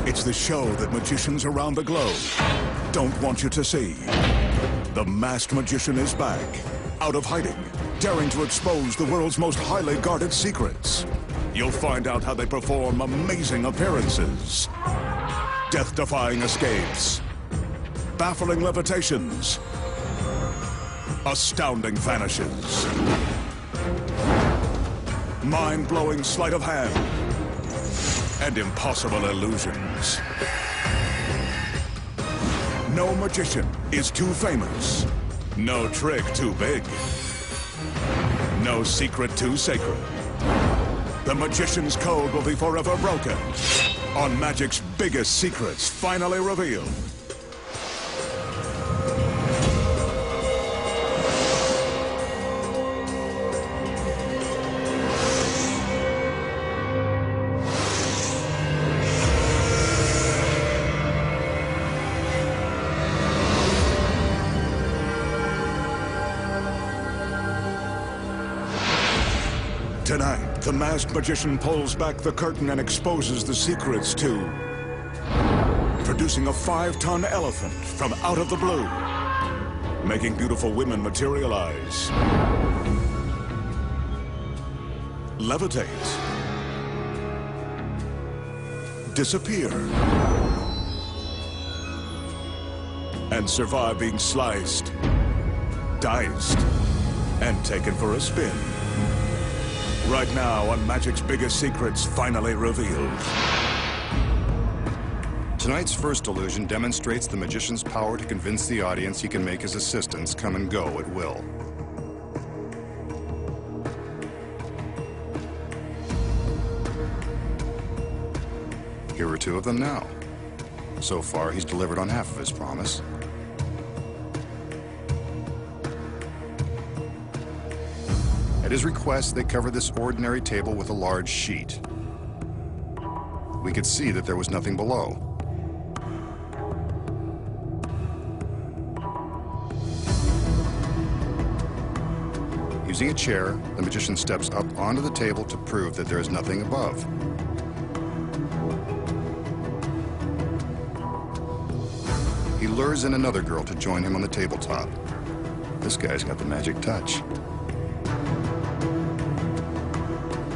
It's the show that magicians around the globe don't want you to see. The masked magician is back, out of hiding, daring to expose the world's most highly guarded secrets. You'll find out how they perform amazing appearances, death-defying escapes, baffling levitations, astounding vanishes, mind-blowing sleight of hand, and impossible illusions. No magician is too famous. No trick too big. No secret too sacred. The magician's code will be forever broken on magic's biggest secrets finally revealed. Tonight, the masked magician pulls back the curtain and exposes the secrets to producing a 5-ton elephant from out of the blue, making beautiful women materialize, levitate, disappear, and survive being sliced, diced, and taken for a spin. Right now on Magic's Biggest Secrets Finally Revealed. Tonight's first illusion demonstrates the magician's power to convince the audience he can make his assistants come and go at will. Here are two of them now. So far, he's delivered on half of his promise. At his request, they covered this ordinary table with a large sheet. We could see that there was nothing below. Using a chair, the magician steps up onto the table to prove that there is nothing above. He lures in another girl to join him on the tabletop. This guy's got the magic touch.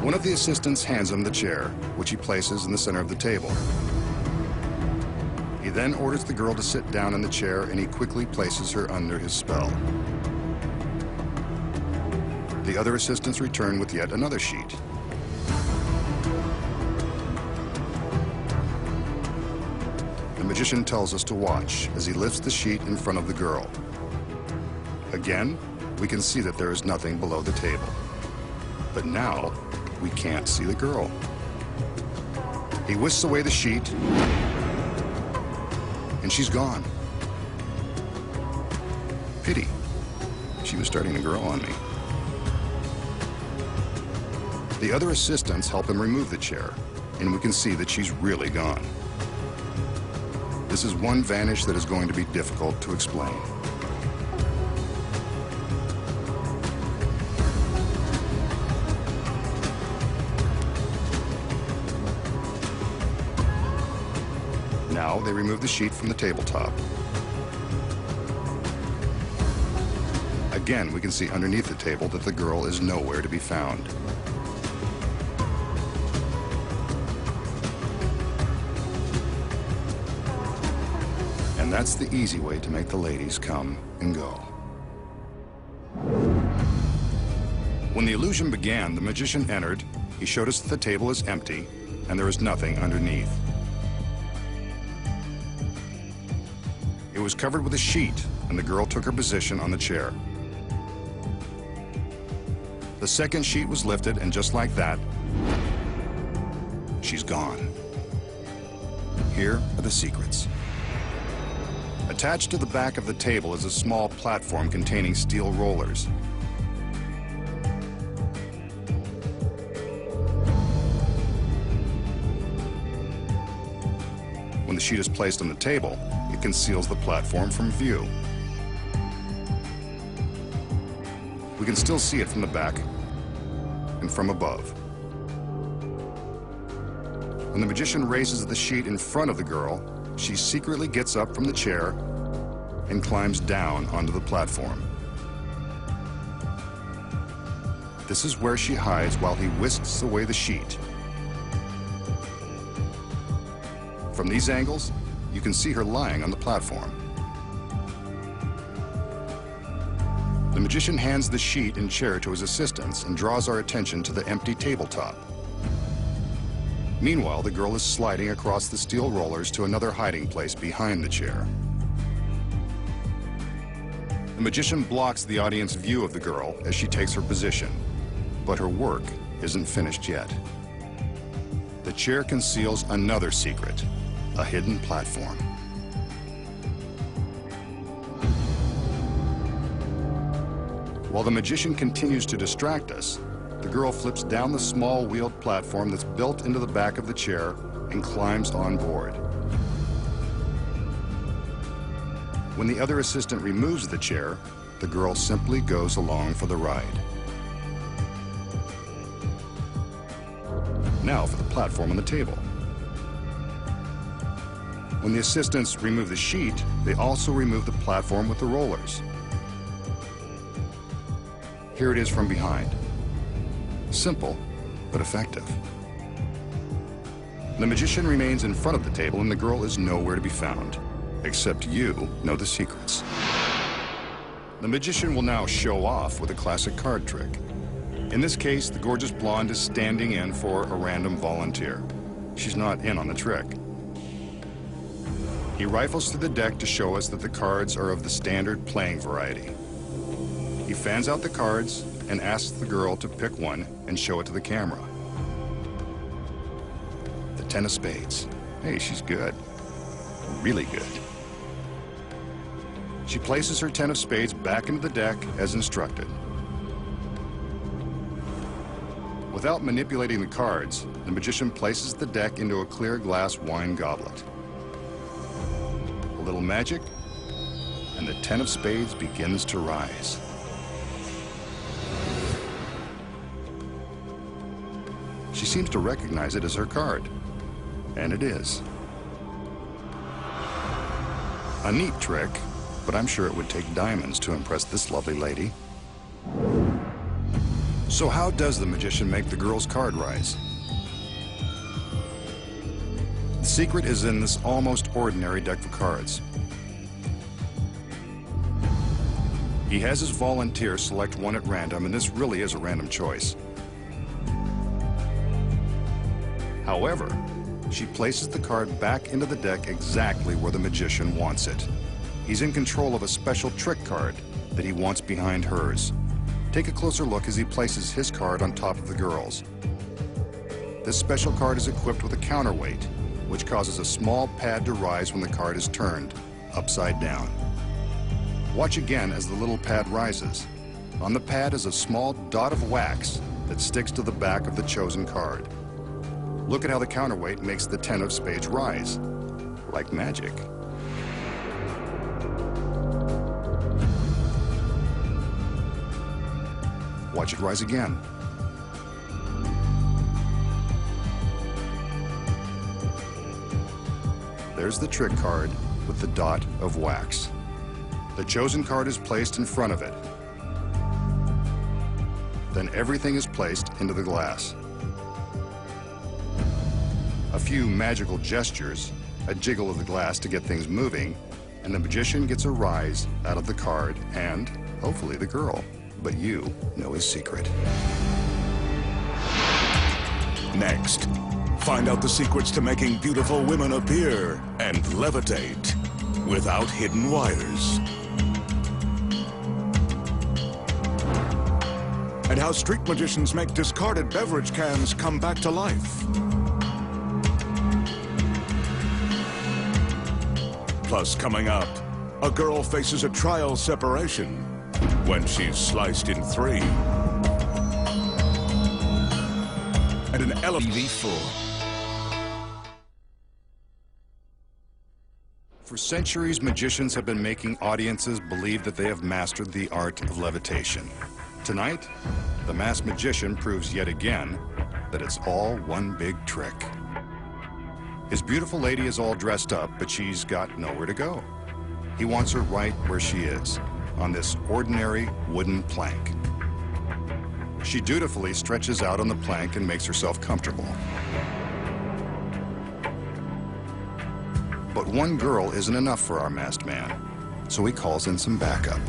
One of the assistants hands him the chair, which he places in the center of the table. He then orders the girl to sit down in the chair, and he quickly places her under his spell. The other assistants return with yet another sheet. The magician tells us to watch as he lifts the sheet in front of the girl. Again, we can see that there is nothing below the table. But now, we can't see the girl. He whisks away the sheet, and she's gone. Pity. She was starting to grow on me. The other assistants help him remove the chair, and we can see that she's really gone. This is one vanish that is going to be difficult to explain. Now they remove the sheet from the tabletop. Again, we can see underneath the table that the girl is nowhere to be found. And that's the easy way to make the ladies come and go. When the illusion began, the magician entered. He showed us that the table is empty and there is nothing underneath. It was covered with a sheet, and the girl took her position on the chair. The second sheet was lifted, and just like that, she's gone. Here are the secrets. Attached to the back of the table is a small platform containing steel rollers. When the sheet is placed on the table, it conceals the platform from view. We can still see it from the back and from above. When the magician raises the sheet in front of the girl, she secretly gets up from the chair and climbs down onto the platform. This is where she hides while he whisks away the sheet. From these angles, you can see her lying on the platform. The magician hands the sheet and chair to his assistants and draws our attention to the empty tabletop. Meanwhile, the girl is sliding across the steel rollers to another hiding place behind the chair. The magician blocks the audience view of the girl as she takes her position, but her work isn't finished yet. The chair conceals another secret, a hidden platform. While the magician continues to distract us, the girl flips down the small wheeled platform that's built into the back of the chair and climbs on board. When the other assistant removes the chair, the girl simply goes along for the ride. Now for the platform on the table. When the assistants remove the sheet, they also remove the platform with the rollers. Here it is from behind. Simple, but effective. The magician remains in front of the table and the girl is nowhere to be found, except you know the secrets. The magician will now show off with a classic card trick. In this case, the gorgeous blonde is standing in for a random volunteer. She's not in on the trick. He rifles through the deck to show us that the cards are of the standard playing variety. He fans out the cards and asks the girl to pick one and show it to the camera. The 10 of spades. Hey, she's good. Really good. She places her 10 of spades back into the deck as instructed. Without manipulating the cards, the magician places the deck into a clear glass wine goblet. A little magic, and the 10 of spades begins to rise. She seems to recognize it as her card, and it is. A neat trick, but I'm sure it would take diamonds to impress this lovely lady. So how does the magician make the girl's card rise? The secret is in this almost ordinary deck of cards. He has his volunteer select one at random, and this really is a random choice. However, she places the card back into the deck exactly where the magician wants it. He's in control of a special trick card that he wants behind hers. Take a closer look as he places his card on top of the girl's. This special card is equipped with a counterweight, which causes a small pad to rise when the card is turned upside down. Watch again as the little pad rises. On the pad is a small dot of wax that sticks to the back of the chosen card. Look at how the counterweight makes the 10 of spades rise, like magic. Watch it rise again. There's the trick card with the dot of wax. The chosen card is placed in front of it. Then everything is placed into the glass. A few magical gestures, a jiggle of the glass to get things moving, and the magician gets a rise out of the card and, hopefully, the girl. But you know his secret. Next, find out the secrets to making beautiful women appear and levitate without hidden wires. And how street magicians make discarded beverage cans come back to life. Plus, coming up, a girl faces a trial separation when she's sliced in 3. And an elephant For centuries, magicians have been making audiences believe that they have mastered the art of levitation. Tonight, the masked magician proves yet again that it's all one big trick. His beautiful lady is all dressed up, but she's got nowhere to go. He wants her right where she is, on this ordinary wooden plank. She dutifully stretches out on the plank and makes herself comfortable. But one girl isn't enough for our masked man, so he calls in some backup.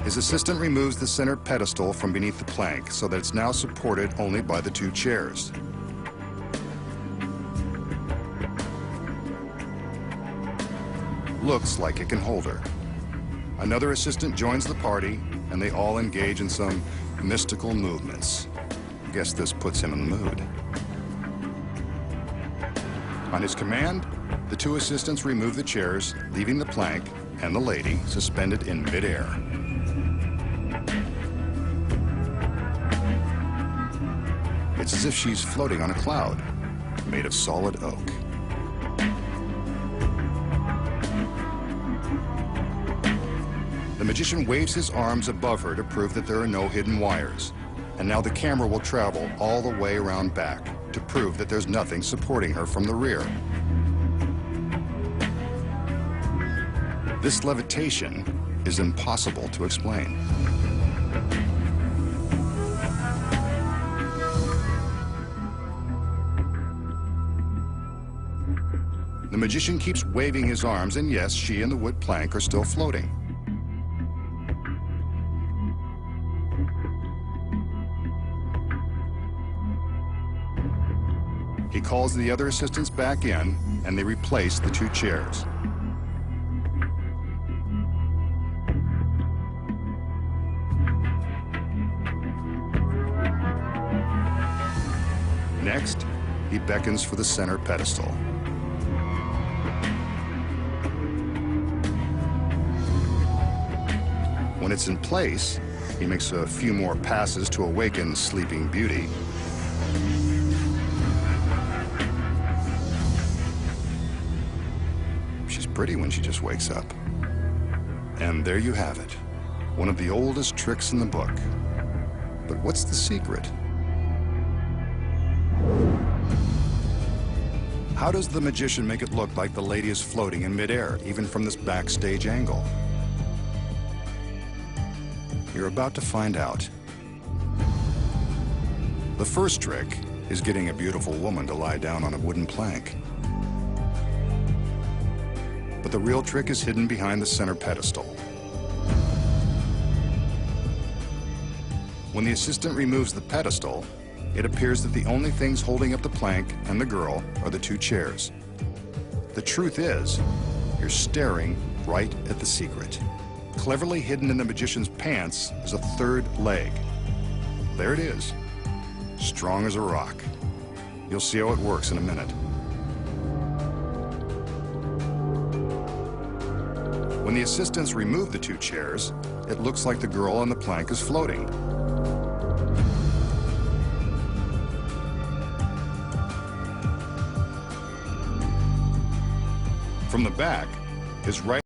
His assistant removes the center pedestal from beneath the plank so that it's now supported only by the two chairs. Looks like it can hold her. Another assistant joins the party, and they all engage in some mystical movements. Guess this puts him in the mood. On his command, the two assistants remove the chairs, leaving the plank and the lady suspended in midair. It's as if she's floating on a cloud, made of solid oak. The magician waves his arms above her to prove that there are no hidden wires. And now the camera will travel all the way around back to prove that there's nothing supporting her from the rear. This levitation is impossible to explain. The magician keeps waving his arms, and yes, she and the wood plank are still floating. He calls the other assistants back in, and they replace the two chairs. Next, he beckons for the center pedestal. When it's in place, he makes a few more passes to awaken Sleeping Beauty. She's pretty when she just wakes up. And there you have it, one of the oldest tricks in the book. But what's the secret? How does the magician make it look like the lady is floating in midair, even from this backstage angle? You're about to find out. The first trick is getting a beautiful woman to lie down on a wooden plank. But the real trick is hidden behind the center pedestal. When the assistant removes the pedestal, it appears that the only things holding up the plank and the girl are the two chairs. The truth is, you're staring right at the secret. Cleverly hidden in the magician's pants is a third leg. There it is, strong as a rock. You'll see how it works in a minute. When the assistants remove the two chairs, it looks like the girl on the plank is floating. From the back, his right